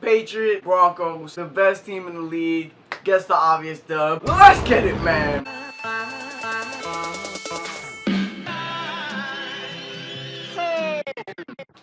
Patriots, Broncos, the best team in the league, gets the obvious dub. Let's get it, man.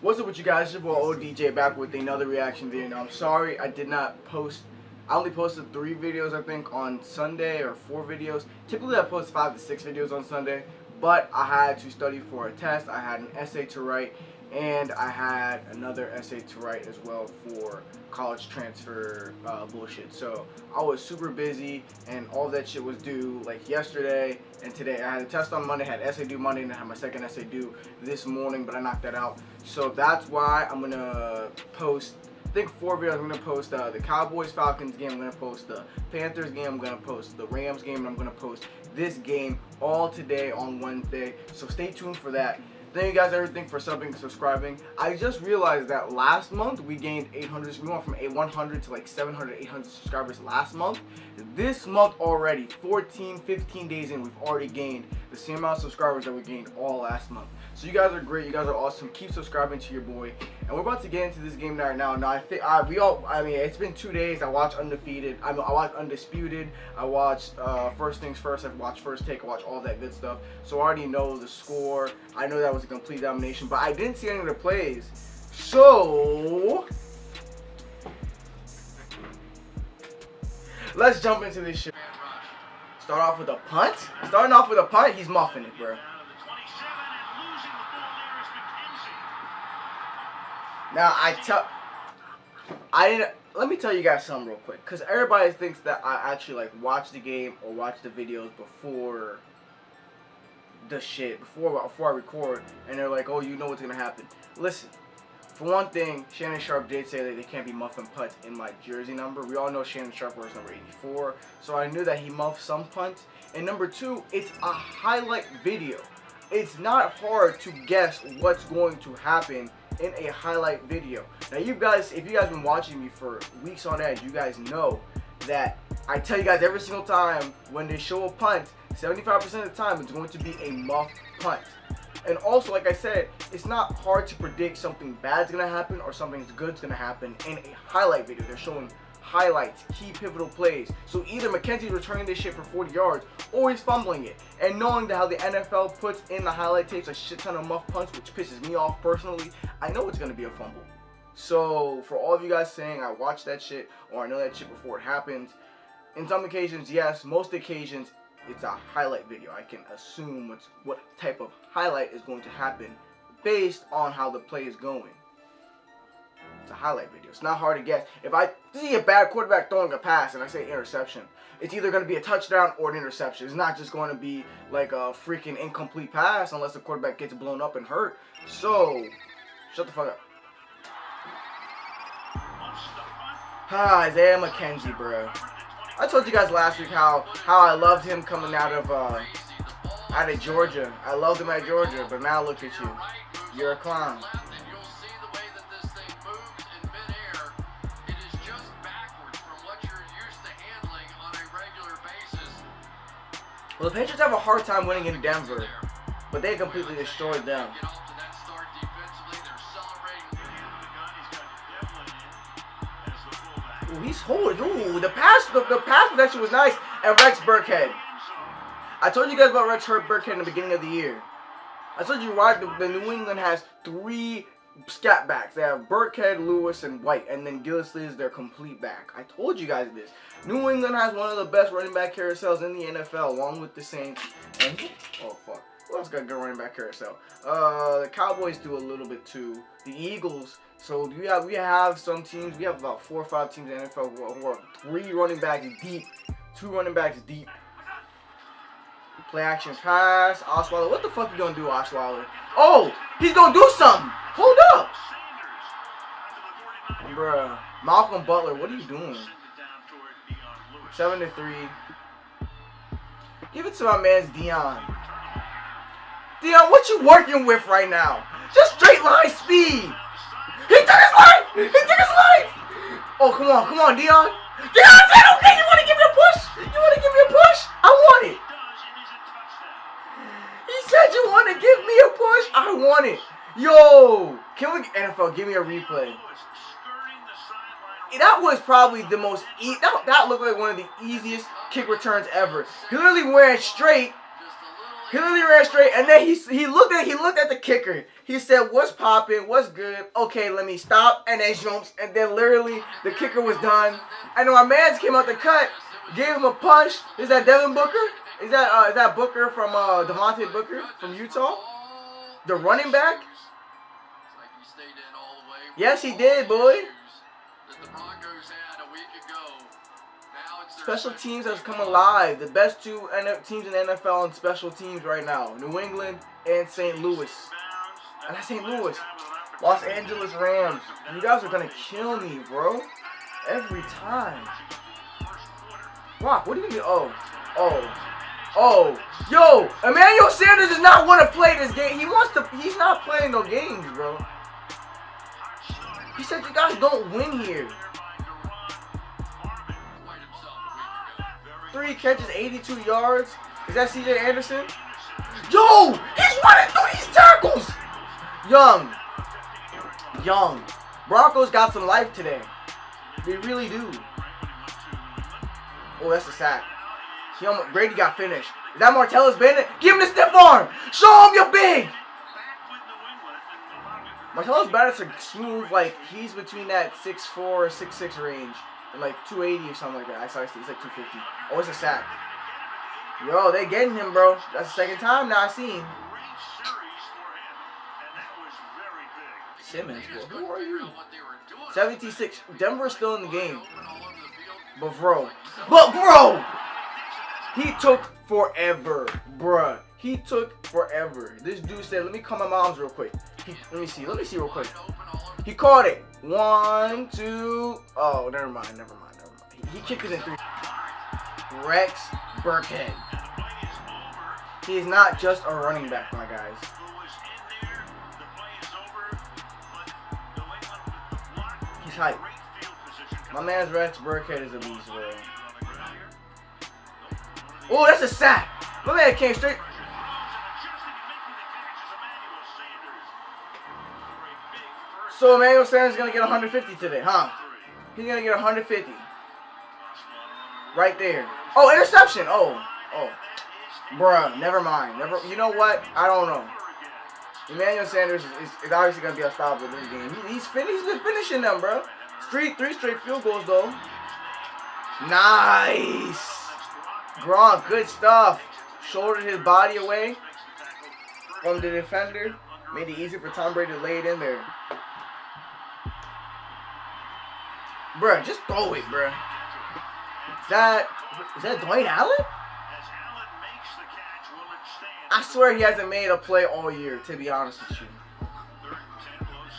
What's up with you guys? It's your boy ODJ back with another reaction video. Now, I'm sorry I did not post. I only posted 3 videos, I think, on Sunday, or 4 videos. Typically, I post 5 to 6 videos on Sunday, but I had to study for a test. I had an essay to write, and I had another essay to write as well for college transfer bullshit. So I was super busy, and all that shit was due like yesterday and today. I had a test on Monday, had essay due Monday, and I had my second essay due this morning, but I knocked that out. So that's why I'm gonna post, I think, 4 videos. I'm gonna post the Cowboys-Falcons game, I'm gonna post the Panthers game, I'm gonna post the Rams game, and I'm gonna post this game all today on Wednesday. So stay tuned for that. Thank you guys everything for subbing and subscribing. I just realized that last month we gained 800. We went from 100 to like 700, 800 subscribers last month. This month already, 14, 15 days in, we've already gained the same amount of subscribers that we gained all last month. So you guys are great. You guys are awesome. Keep subscribing to your boy. And we're about to get into this game right now. Now I think I mean, it's been 2 days. I watched Undefeated. I watched Undisputed. I watched First Things First. I watched First Take. I watched all that good stuff. So I already know the score. I know that was a complete domination, but I didn't see any of the plays. So let's jump into this shit. Start off with a punt. Starting off with a punt, he's muffing it, bro. Now let me tell you guys something real quick, because everybody thinks that I actually like watch the game or watch the videos before the shit, before I record, and they're like, oh, you know what's gonna happen. Listen, for one thing, Shannon Sharp did say that they can't be muffing punts in my jersey number. We all know Shannon Sharp wears number 84, so I knew that he muffed some punts. And number 2, it's a highlight video. It's not hard to guess what's going to happen in a highlight video. Now, you guys, if you guys been watching me for weeks on edge, you guys know that I tell you guys every single time when they show a punt, 75% of the time it's going to be a muffed punt. And also, like I said, it's not hard to predict something bad's gonna happen or something good's gonna happen in a highlight video. They're showing highlights, key pivotal plays. So either McKenzie's returning this shit for 40 yards or he's fumbling it. And knowing that how the NFL puts in the highlight tapes a shit ton of muff punts, which pisses me off personally, I know it's gonna be a fumble. So for all of you guys saying I watched that shit or I know that shit before it happens, in some occasions, yes, most occasions it's a highlight video. I can assume what type of highlight is going to happen based on how the play is going. It's a highlight video. It's not hard to guess. If I see a bad quarterback throwing a pass and I say interception, it's either going to be a touchdown or an interception. It's not just going to be like a freaking incomplete pass unless the quarterback gets blown up and hurt. So, shut the fuck up. Isaiah McKenzie, bro. I told you guys last week how I loved him coming out of Georgia. I loved him at Georgia, but now look at you. You're a clown. Well, the Patriots have a hard time winning in Denver, but they completely destroyed them. Ooh, he's holding. Ooh, the pass protection was nice. And Rex Burkhead. I told you guys about Rex Burkhead in the beginning of the year. I told you why the New England has 3 scat backs. They have Burkhead, Lewis, and White, and then Gillislee is their complete back. I told you guys this. New England has one of the best running back carousels in the NFL, along with the Saints. And oh fuck, who else got a good running back carousel? The Cowboys do a little bit too. The Eagles. So we have some teams. We have about 4 or 5 teams in the NFL who are 3 running backs deep, 2 running backs deep. Play action pass. Osweiler. What the fuck you gonna do, Osweiler? Oh, he's gonna do something. Hold up, bruh. Malcolm Butler, what are you doing? 7-3. Give it to my man's Dion. Dion, what you working with right now? Just straight line speed. He took his life! He took his life! Oh, come on, Dion. Dion said, okay, you want to give me a push? You want to give me a push? I want it. He said you want to give me a push? I want it. Yo, can we, NFL, give me a replay. that was probably the most that looked like one of the easiest kick returns ever. He literally ran straight. He literally ran straight, and then he looked at the kicker. He said, "What's popping? What's good? Okay, let me stop." And then jumps, and then literally the kicker was done. And then my man came out the cut, gave him a punch. Is that Devin Booker? Is that Booker from Devontae Booker from Utah, the running back? Yes, he did, boy. Special teams has come alive. The best two teams in the NFL on special teams right now. New England and St. Louis. And that's St. Louis. Los Angeles Rams. You guys are going to kill me, bro. Every time. Rock, what do you mean? Oh. Yo, Emmanuel Sanders does not want to play this game. He's not playing no games, bro. He said you guys don't win here. 3 catches, 82 yards. Is that C.J. Anderson? Yo! He's running through these tackles! Young. Broncos got some life today. They really do. Oh, that's a sack. Brady got finished. Is that Martellus Bennett? Give him the stiff arm! Show him you're big! Martellus Bennett's a smooth, like, he's between that 6'4 or 6'6 range. And like 280 or something like that. I saw he's like 250. Oh, it's a sack. Yo, they getting him, bro. That's the second time now I see him. Simmons, bro. Who are you? 76. Denver's still in the game. But bro, he took forever, bruh. He took forever. This dude said, "Let me call my mom's real quick." Let me see real quick. He caught it. 1, 2. Oh, never mind. He kicked it in 3. Rex Burkhead. He is not just a running back, my guys. He's hype. My man's Rex Burkhead is a beast, bro. Oh, that's a sack. My man came straight. So Emmanuel Sanders is going to get 150 today, huh? He's going to get 150. Right there. Oh, interception. Oh. Bruh, never mind. You know what? I don't know. Emmanuel Sanders is obviously going to be unstoppable in this game. He's been finishing them, bro. 3 straight field goals, though. Nice. Gronk, good stuff. Shouldered his body away from the defender. Made it easy for Tom Brady to lay it in there. Bruh, just throw it, bruh. Is that Dwayne Allen? I swear he hasn't made a play all year, to be honest with you.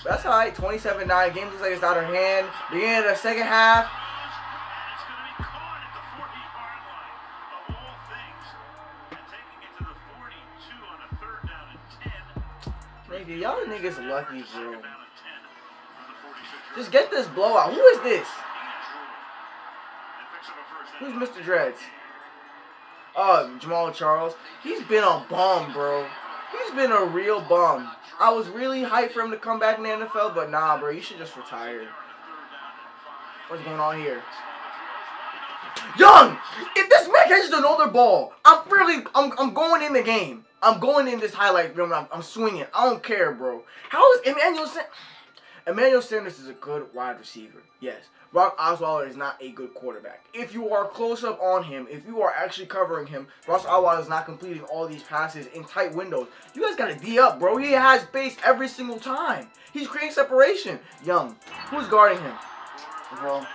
That's alright, 27-9. Game looks like it's out of hand. Beginning of the second half. Nigga, y'all niggas lucky, bro. Just get this blowout. Who is this? Who's Mr. Dreads? Oh, Jamal Charles. He's been a bum, bro. He's been a real bum. I was really hyped for him to come back in the NFL, but nah, bro. You should just retire. What's going on here? Young! If this man catches another ball, I'm going in the game. I'm going in this highlight film. I'm swinging. I don't care, bro. How is Emmanuel Sanders? Emmanuel Sanders is a good wide receiver. Yes. Brock Osweiler is not a good quarterback. If you are close up on him, if you are actually covering him, Brock Osweiler is not completing all these passes in tight windows. You guys gotta D up, bro. He has space every single time. He's creating separation. Young. Who's guarding him? Bro.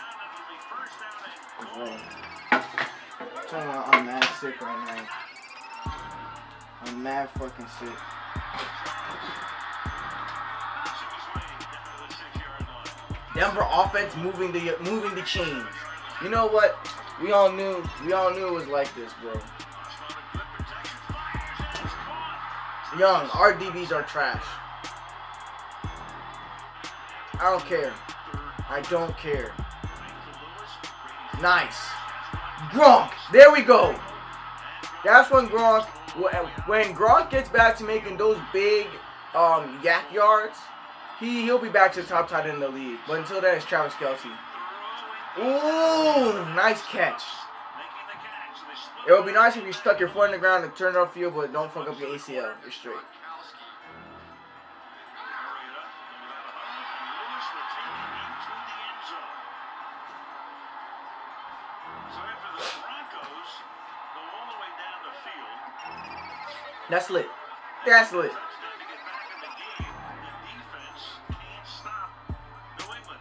I'm mad sick right now. I'm mad fucking sick. Denver offense moving the chains. You know what? We all knew it was like this, bro. Young, our DBs are trash. I don't care. I don't care. Nice. Gronk. There we go. That's when Gronk gets back to making those big yak yards, he'll be back to the top tight end in the league. But until then, it's Travis Kelce. Ooh, nice catch. It would be nice if you stuck your foot in the ground and turned off field, but don't fuck up your ACL. You're straight. That's lit. That's lit.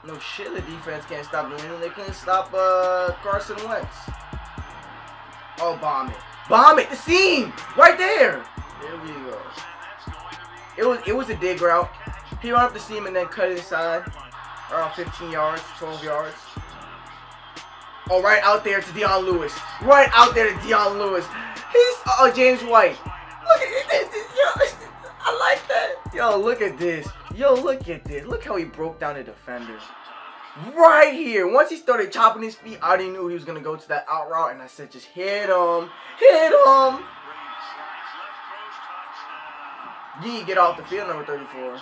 No shit, the defense can't stop New England. They can't stop Carson Wentz. Oh, bomb it. Bomb it. The seam. Right there. There we go. It was a dig route. He went up the seam and then cut it inside. Around 15 yards, 12 yards. Oh, right out there to Dion Lewis. Right out there to Dion Lewis. He's James White. Look at this. Yo, I like that. Yo, look at this. Yo, look at this. Look how he broke down the defenders. Right here. Once he started chopping his feet, I already knew he was going to go to that out route. And I said, just hit him. Hit him. Yee, get off the field, number 34.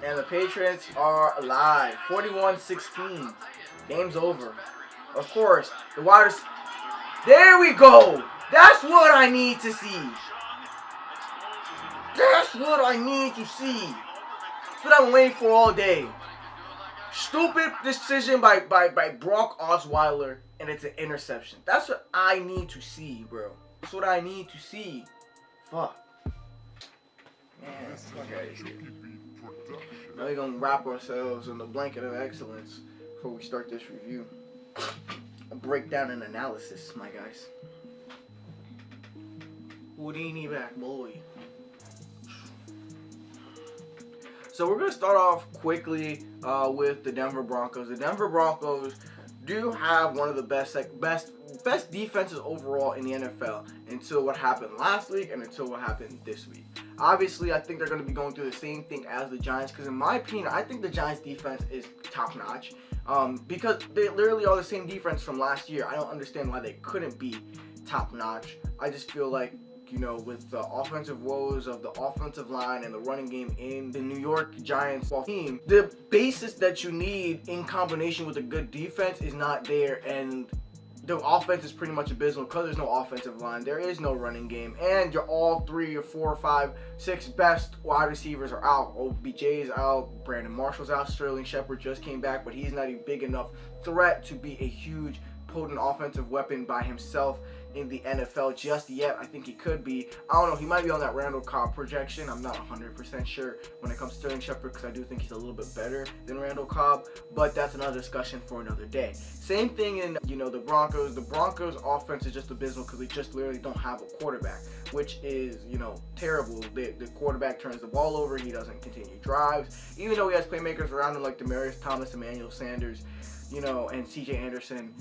And the Patriots are alive. 41-16. Game's over. Of course, the wide receivers. There we go. That's what I need to see. That's what I need to see. That's what I'm waiting for all day. Stupid decision by Brock Osweiler, and it's an interception. That's what I need to see, bro. That's what I need to see. Fuck. Man, fuck out of here. Now we're gonna wrap ourselves in the blanket of excellence before we start this review. A breakdown and analysis, my guys. Houdini back, boy. So we're going to start off quickly with the Denver Broncos. The Denver Broncos do have one of the best defenses overall in the NFL until what happened last week and until what happened this week. Obviously, I think they're going to be going through the same thing as the Giants because in my opinion, I think the Giants defense is top-notch because they literally are the same defense from last year. I don't understand why they couldn't be top-notch. I just feel like, you know, with the offensive woes of the offensive line and the running game in the New York Giants team, the basis that you need in combination with a good defense is not there, and the offense is pretty much abysmal because there's no offensive line, there is no running game, and your all 3 or 4 or 5, 6 best wide receivers are out. OBJ is out, Brandon Marshall's out, Sterling Shepard just came back, but he's not a big enough threat to be a huge, potent offensive weapon by himself in the NFL just yet. I think he could be. I don't know. He might be on that Randall Cobb projection. I'm not 100% sure when it comes to Sterling Shepard because I do think he's a little bit better than Randall Cobb, but that's another discussion for another day. Same thing in, you know, the Broncos. The Broncos offense is just abysmal because they just literally don't have a quarterback, which is, you know, terrible. The quarterback turns the ball over. He doesn't continue drives. Even though he has playmakers around him like Demaryius Thomas, Emmanuel Sanders, you know, and CJ Anderson,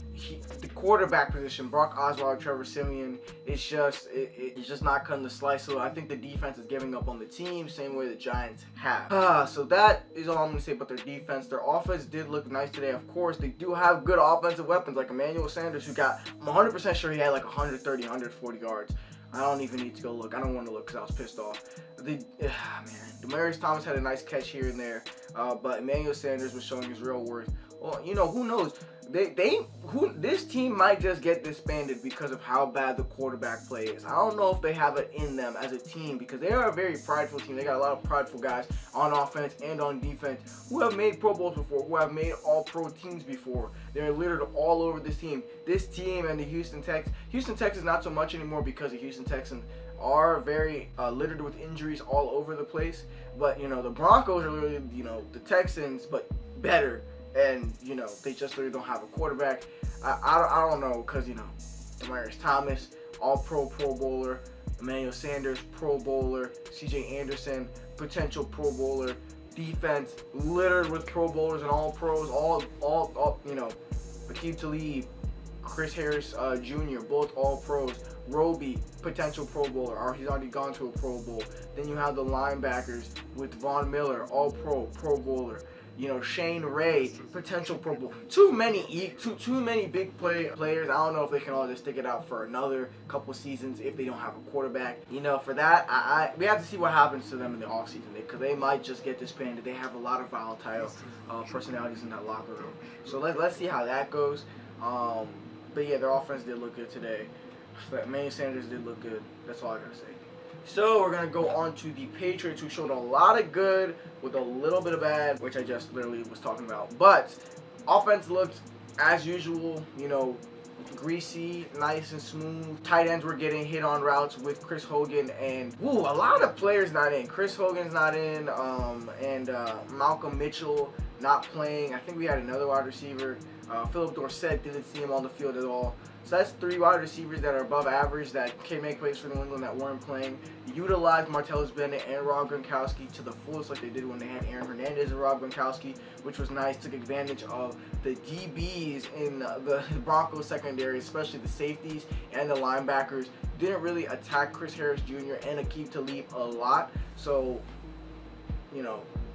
the quarterback position, Brock Osweiler, Trevor Siemian, it's just not cutting the slice. So I think the defense is giving up on the team, same way the Giants have. So that is all I'm going to say about their defense. Their offense did look nice today, of course. They do have good offensive weapons, like Emmanuel Sanders, who got, I'm 100% sure he had like 130, 140 yards. I don't even need to go look. I don't want to look because I was pissed off. Man, Demaryius Thomas had a nice catch here and there, but Emmanuel Sanders was showing his real worth. Well, you know, who knows? This team might just get disbanded because of how bad the quarterback play is. I don't know if they have it in them as a team because they are a very prideful team. They got a lot of prideful guys on offense and on defense who have made Pro Bowls before, who have made All-Pro teams before. They're littered all over this team. This team and the Houston Texans not so much anymore because the Houston Texans are very littered with injuries all over the place. But, you know, the Broncos are literally, you know, the Texans, but better. And, you know, they just really don't have a quarterback. I don't know, because, you know, Demaryius Thomas, All-Pro Pro Bowler, Emmanuel Sanders, Pro Bowler, CJ Anderson, potential Pro Bowler, defense littered with Pro Bowlers and All-Pros, all you know, Aqib Talib, Chris Harris Jr., both All-Pros, Roby, potential Pro Bowler, or he's already gone to a Pro Bowl. Then you have the linebackers with Von Miller, All-Pro, Pro Bowler. Shane Ray, potential Pro Bowl. Too many big players. I don't know if they can all just stick it out for another couple seasons if they don't have a quarterback. For that, we have to see what happens to them in the offseason, because they might just get disbanded. They have a lot of volatile personalities in that locker room. So let's see how that goes. But yeah, their offense did look good today. Emmanuel Sanders did look good. That's all I gotta say. So we're going to go on to the Patriots, who showed a lot of good with a little bit of bad, which I just literally was talking about. But offense looked, as usual, greasy, nice and smooth. Tight ends were getting hit on routes with Chris Hogan, and a lot of players not in. Chris Hogan's not in, and Malcolm Mitchell not playing. I think we had another wide receiver. Philip Dorsett, didn't see him on the field at all. So that's 3 wide receivers that are above average that can make plays for New England that weren't playing. Utilized Martellus Bennett and Rob Gronkowski to the fullest, like they did when they had Aaron Hernandez and Rob Gronkowski, which was nice. Took advantage of the DBs in the Broncos secondary, especially the safeties and the linebackers. Didn't really attack Chris Harris Jr. and Aqib Talib a lot. So,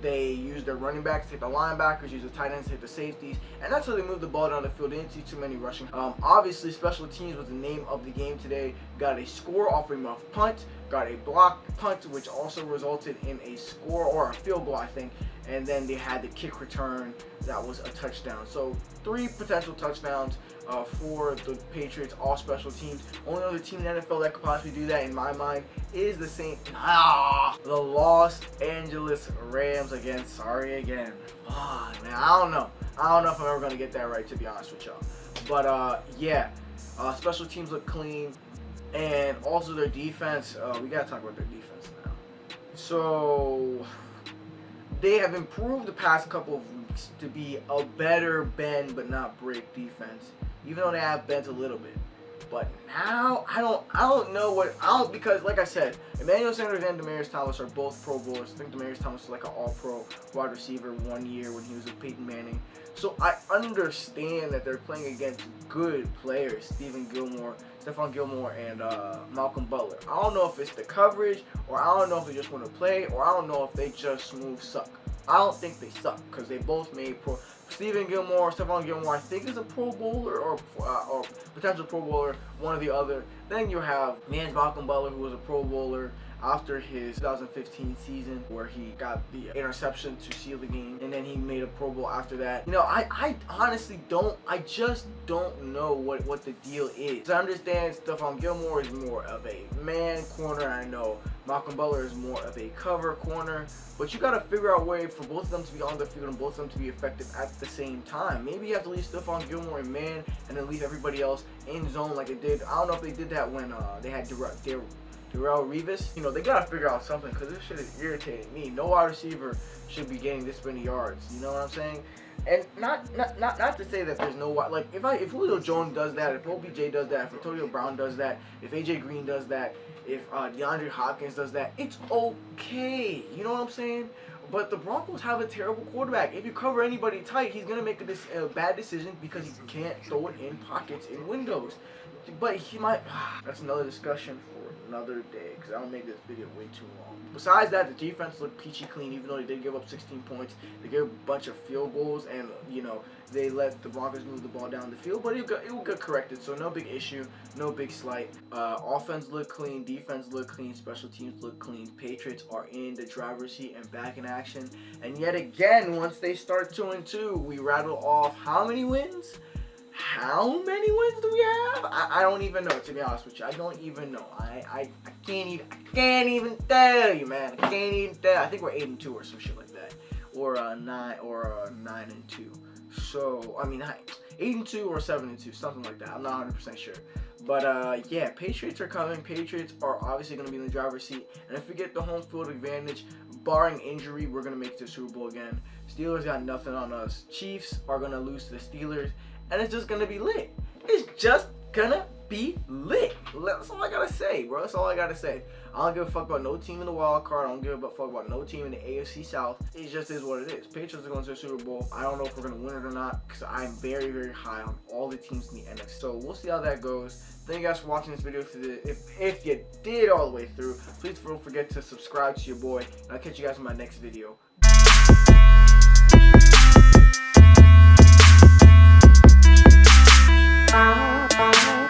they used their running backs to hit the linebackers, used the tight ends to hit the safeties, and that's how they moved the ball down the field. They didn't see too many rushing. Obviously, special teams was the name of the game today. Got a score off a muff punt, got a blocked punt, which also resulted in a score, or a field goal, I think, and then they had the kick return that was a touchdown. So 3 potential touchdowns for the Patriots, all special teams. Only other team in the NFL that could possibly do that, in my mind, is the Los Angeles Rams again. Sorry again. Man, I don't know if I'm ever going to get that right, to be honest with y'all. But yeah, special teams look clean, and also their defense. We got to talk about their defense now. So they have improved the past couple of weeks to be a better bend but not break defense, even though they have bent a little bit. But now I don't know because like I said, Emmanuel Sanders and Demaryius Thomas are both Pro Bowlers. I think Demaryius Thomas was like an All-Pro wide receiver 1 year when he was with Peyton Manning. So I understand that they're playing against good players, Stephon Gilmore, and Malcolm Butler. I don't know if it's the coverage, or I don't know if they just want to play, or I don't know if they just smooth suck. I don't think they suck, because they both made Stephon Gilmore, I think is a Pro Bowler or potential Pro Bowler, one or the other. Then you have Malcolm Butler, who was a Pro Bowler after his 2015 season, where he got the interception to seal the game, and then he made a Pro Bowl after that. I honestly just don't know what the deal is. I understand Stephon Gilmore is more of a man corner. I know Malcolm Butler is more of a cover corner, but you got to figure out a way for both of them to be on the field and both of them to be effective at the same time. Maybe you have to leave Stephon Gilmore in man and then leave everybody else in zone like it did. I don't know if they did that when they had Darrelle Revis. They gotta figure out something, because this shit is irritating me. No wide receiver should be getting this many yards. You know what I'm saying? And not to say that there's no, like, if Julio Jones does that, if OBJ does that, if Antonio Brown does that, if AJ Green does that, if DeAndre Hopkins does that, it's okay. You know what I'm saying? But the Broncos have a terrible quarterback. If you cover anybody tight, he's gonna make a bad decision, because he can't throw it in pockets, in windows. But he might. That's another discussion for another day, because I don't make this video way too long. Besides that, the defense looked peachy clean, even though they did give up 16 points. They gave a bunch of field goals, and they let the Broncos move the ball down the field, but it will get corrected, so no big issue, no big slight. Offense looked clean, defense looked clean, special teams looked clean. Patriots are in the driver's seat and back in action. And yet again, once they start 2-2, we rattle off how many wins? How many wins do we have? I don't even know, to be honest with you. I don't even know. I can't even tell you, man. I can't even tell. I think we're 8-2 or some shit like that, or 9-2. So I mean, 8-2 or 7-2, something like that. I'm not 100% sure. But yeah, Patriots are coming. Patriots are obviously going to be in the driver's seat, and if we get the home field advantage, barring injury, we're going to make it to the Super Bowl again. Steelers got nothing on us. Chiefs are going to lose to the Steelers, and it's just going to be lit. It's just going to be lit. That's all I got to say, bro. That's all I got to say. I don't give a fuck about no team in the wild card. I don't give a fuck about no team in the AFC South. It just is what it is. Patriots are going to the Super Bowl. I don't know if we're going to win it or not, because I'm very, very high on all the teams in the NFC. So we'll see how that goes. Thank you guys for watching this video. If you did all the way through, please don't forget to subscribe to your boy, and I'll catch you guys in my next video. Bye.